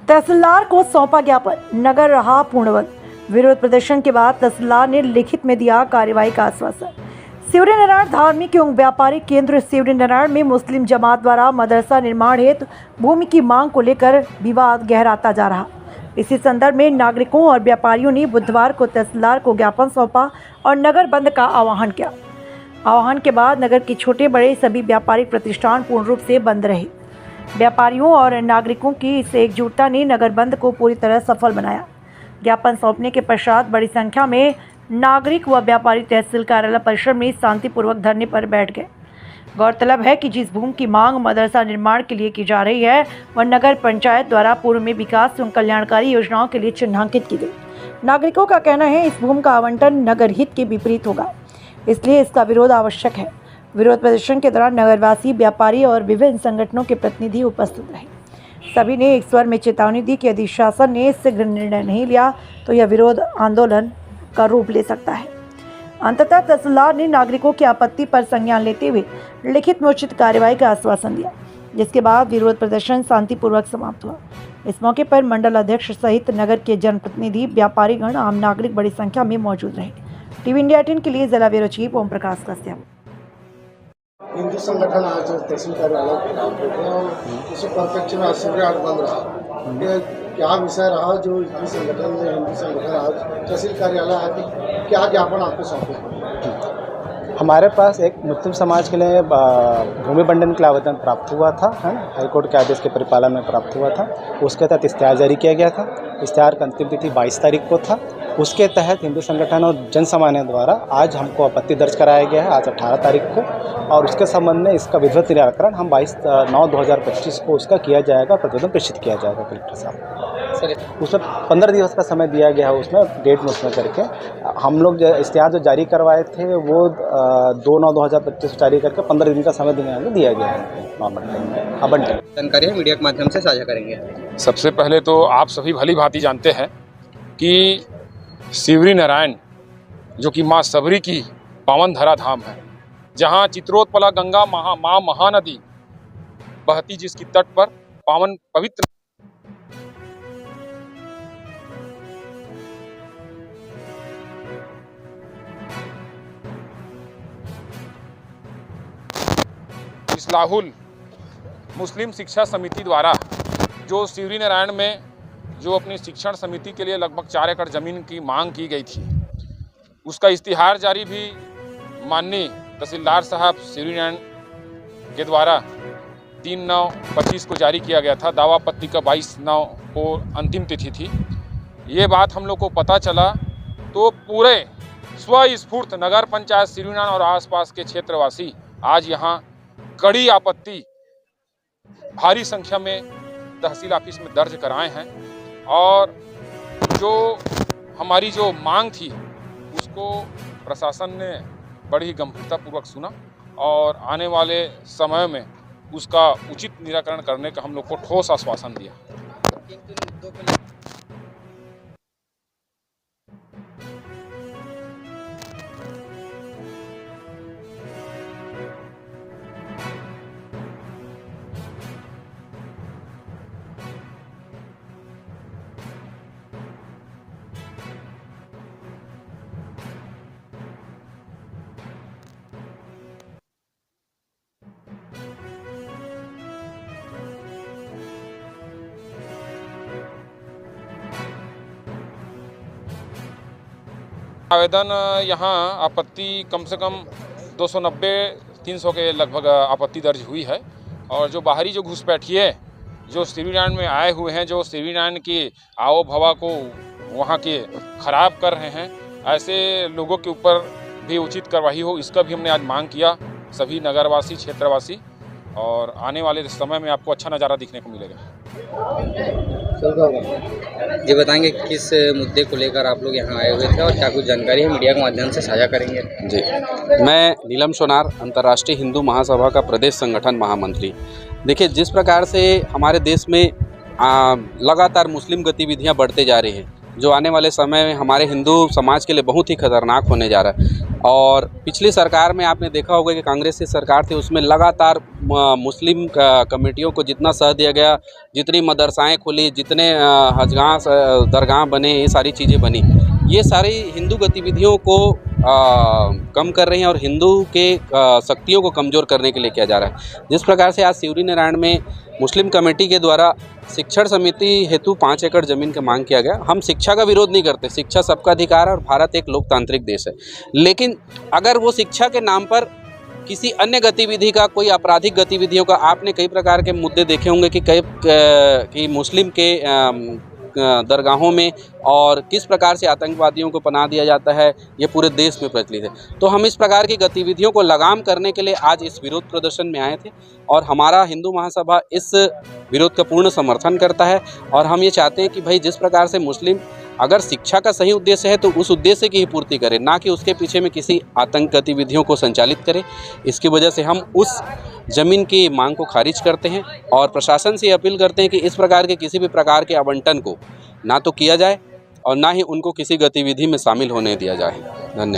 तहसीलदार को सौंपा ज्ञापन, नगर रहा पूर्णबंद। विरोध प्रदर्शन के बाद तहसीलदार ने लिखित में दिया कार्रवाई का आश्वासन। शिवरीनारायण धार्मिक एवं व्यापारिक केंद्र शिवरीनारायण में मुस्लिम जमात द्वारा मदरसा निर्माण हेतु भूमि की मांग को लेकर विवाद गहराता जा रहा। इसी संदर्भ में नागरिकों और व्यापारियों ने बुधवार को तहसीलदार को ज्ञापन सौंपा और नगर बंद का आह्वान किया। आह्वान के बाद नगर के छोटे बड़े सभी व्यापारिक प्रतिष्ठान पूर्ण रूप से बंद रहे। व्यापारियों और नागरिकों की इस एकजुटता ने नगर बंद को पूरी तरह सफल बनाया। ज्ञापन सौंपने के पश्चात बड़ी संख्या में नागरिक व व्यापारी तहसील कार्यालय परिसर में शांतिपूर्वक धरने पर बैठ गए। गौरतलब है कि जिस भूमि की मांग मदरसा निर्माण के लिए की जा रही है वह नगर पंचायत द्वारा पूर्व में विकास एवं कल्याणकारी योजनाओं के लिए चिन्हांकित की गई। नागरिकों का कहना है इस भूमि का आवंटन नगर हित के विपरीत होगा, इसलिए इसका विरोध आवश्यक है। विरोध प्रदर्शन के दौरान नगरवासी, व्यापारी और विभिन्न संगठनों के प्रतिनिधि उपस्थित रहे। सभी ने एक स्वर में चेतावनी दी कि यदि शासन ने शीघ्र निर्णय नहीं लिया तो यह विरोध आंदोलन का रूप ले सकता है। अंततः तहसीलदार ने नागरिकों की आपत्ति पर संज्ञान लेते हुए लिखित में उचित कार्रवाई का आश्वासन दिया, जिसके बाद विरोध प्रदर्शन शांतिपूर्वक समाप्त हुआ। इस मौके पर मंडल अध्यक्ष सहित नगर के जनप्रतिनिधि, व्यापारीगण, आम नागरिक बड़ी संख्या में मौजूद रहे। टीवी इंडिया 18 के लिए जिला ब्यूरो चीफ ओम प्रकाश कश्यप। हिंदू संगठन आज तहसील कार्यालय उसी परिप्रेक्ष्य में शिविर आज बंद रहा। क्या विषय रहा जो हिंदू संगठन आज तहसील कार्यालय आके क्या ज्ञापन आपको सौंपे? हमारे पास एक मुस्लिम समाज के लिए भूमि बंटन के लिए आवेदन प्राप्त हुआ था, है ना, हाईकोर्ट के आदेश के परिपालन में प्राप्त हुआ था। उसके तहत इश्तिहार जारी किया गया था। इश्तिहार की अंतिम तिथि 22 तारीख को था। उसके तहत हिंदू संगठन और जन सामान्य द्वारा आज हमको आपत्ति दर्ज कराया गया है, आज 18 तारीख को, और उसके संबंध में इसका विधिवत निराकरण हम 22/9/2025 को उसका किया जाएगा, प्रतिवेदन प्रेषित किया जाएगा कलेक्टर साहब। सर उसमें 15 दिवस का समय दिया गया है, उसमें डेट में उसमें करके हम लोग इश्तिहार जो जारी करवाए थे वो 2/9/2025 जारी करके 15 दिन का समय दिया गया है। जानकारी मीडिया के माध्यम से साझा करेंगे। सबसे पहले तो आप सभी भली भांति जानते हैं कि शिवरीनारायण जो कि माँ सबरी की पावन धरा धाम है, जहाँ चित्रोत्पला गंगा माँ महानदी बहती, जिसकी तट पर पावन पवित्र इस्लाहुल मुस्लिम शिक्षा समिति द्वारा जो शिवरीनारायण में जो अपनी शिक्षण समिति के लिए लगभग 4 एकड़ ज़मीन की मांग की गई थी, उसका इश्तिहार जारी भी माननीय तहसीलदार साहब शिवरीनारायण के द्वारा 3/9/25 को जारी किया गया था। दावा आपत्ति का 22/9 को अंतिम तिथि थी। ये बात हम लोग को पता चला तो पूरे स्वस्फूर्त नगर पंचायत शिवरीनारायण और आसपास के क्षेत्रवासी आज यहाँ कड़ी आपत्ति भारी संख्या में तहसील ऑफिस में दर्ज कराए हैं, और जो हमारी जो मांग थी उसको प्रशासन ने बड़ी गंभीरतापूर्वक सुना और आने वाले समय में उसका उचित निराकरण करने का हम लोग को ठोस आश्वासन दिया। आवेदन यहाँ आपत्ति कम से कम 290-300 के लगभग आपत्ति दर्ज हुई है, और जो बाहरी जो घुसपैठिए जो शिवरीनारायण में आए हुए हैं, जो शिवरीनारायण की आओ भवा को वहाँ के खराब कर रहे हैं, ऐसे लोगों के ऊपर भी उचित कार्रवाई हो, इसका भी हमने आज मांग किया सभी नगरवासी, क्षेत्रवासी, और आने वाले समय में आपको अच्छा नज़ारा दिखने को मिलेगा। जी बताएंगे किस मुद्दे को लेकर आप लोग यहाँ आए हुए थे और क्या कुछ जानकारी है मीडिया के माध्यम से साझा करेंगे? जी, मैं नीलम सोनार, अंतर्राष्ट्रीय हिंदू महासभा का प्रदेश संगठन महामंत्री। देखिए, जिस प्रकार से हमारे देश में लगातार मुस्लिम गतिविधियाँ बढ़ते जा रही हैं, जो आने वाले समय में हमारे हिंदू समाज के लिए बहुत ही खतरनाक होने जा रहा है। और पिछली सरकार में आपने देखा होगा कि कांग्रेस की सरकार थी, उसमें लगातार मुस्लिम कमेटियों को जितना सह दिया गया, जितनी मदरसाएं खुली, जितने हजगाह दरगाह बने, ये सारी चीज़ें बनी, ये सारी हिंदू गतिविधियों को कम कर रही हैं और हिंदू के शक्तियों को कमज़ोर करने के लिए किया जा रहा है। जिस प्रकार से आज सिवरी नारायण में मुस्लिम कमेटी के द्वारा शिक्षण समिति हेतु 5 एकड़ ज़मीन की मांग किया गया। हम शिक्षा का विरोध नहीं करते, शिक्षा सबका अधिकार है और भारत एक लोकतांत्रिक देश है, लेकिन अगर वो शिक्षा के नाम पर किसी अन्य गतिविधि का, कोई आपराधिक गतिविधियों का, आपने कई प्रकार के मुद्दे देखे होंगे कि मुस्लिम के दरगाहों में और किस प्रकार से आतंकवादियों को पनाह दिया जाता है, ये पूरे देश में प्रचलित है। तो हम इस प्रकार की गतिविधियों को लगाम करने के लिए आज इस विरोध प्रदर्शन में आए थे और हमारा हिंदू महासभा इस विरोध का पूर्ण समर्थन करता है। और हम ये चाहते हैं कि भाई जिस प्रकार से मुस्लिम अगर शिक्षा का सही उद्देश्य है तो उस उद्देश्य की ही पूर्ति करें, ना कि उसके पीछे में किसी आतंक गतिविधियों को संचालित करें। इसकी वजह से हम उस ज़मीन की मांग को खारिज करते हैं और प्रशासन से अपील करते हैं कि इस प्रकार के किसी भी प्रकार के आवंटन को ना तो किया जाए और ना ही उनको किसी गतिविधि में शामिल होने दिया जाए। धन्यवाद।